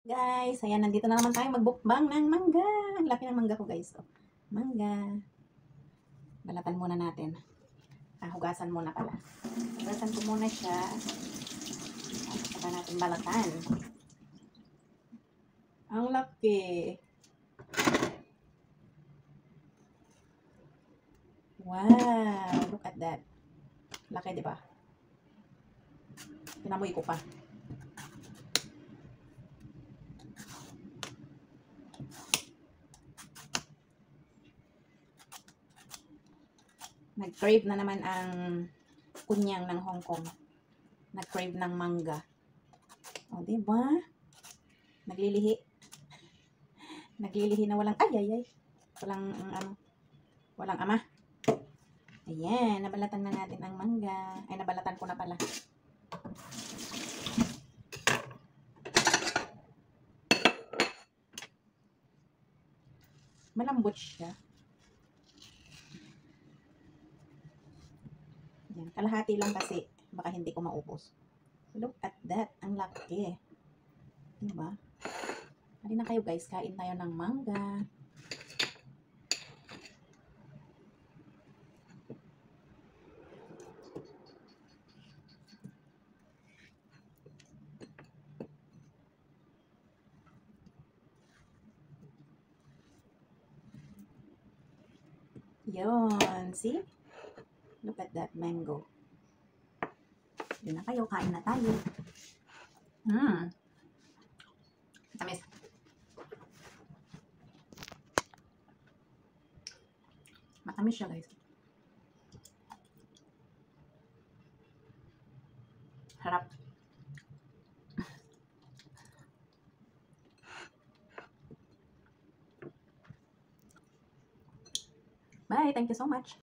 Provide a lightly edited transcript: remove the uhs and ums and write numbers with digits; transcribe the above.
Guys, ayan, nandito na naman tayo magbukbang ng mangga. Ang laki ng mangga ko, guys. Oh, mangga. Balatan muna natin. Hugasan muna pala. Hugasan ko muna siya. Tapos saka natin balatan. Ang laki. Wow, look at that. Laki, di ba? Pinamoy ko pa. Nag-crave na naman ang kunyang ng Hong Kong. Nag-crave ng mangga. O, diba? Naglilihi. Naglilihi na walang ay. Walang ama. Ayan, nabalatan na natin ang mangga. Ay, nabalatan ko na pala. Malambot siya. Ayan, kalahati lang kasi. Baka hindi ko maubos. Look at that. Ang laki. Diba? Halina kayo guys. Kain tayo ng mangga. Yun. See? Look at that mango. Yun na kayo. Kain na tayo. Tamis. Matamis siya guys. Harap. Bye. Thank you so much.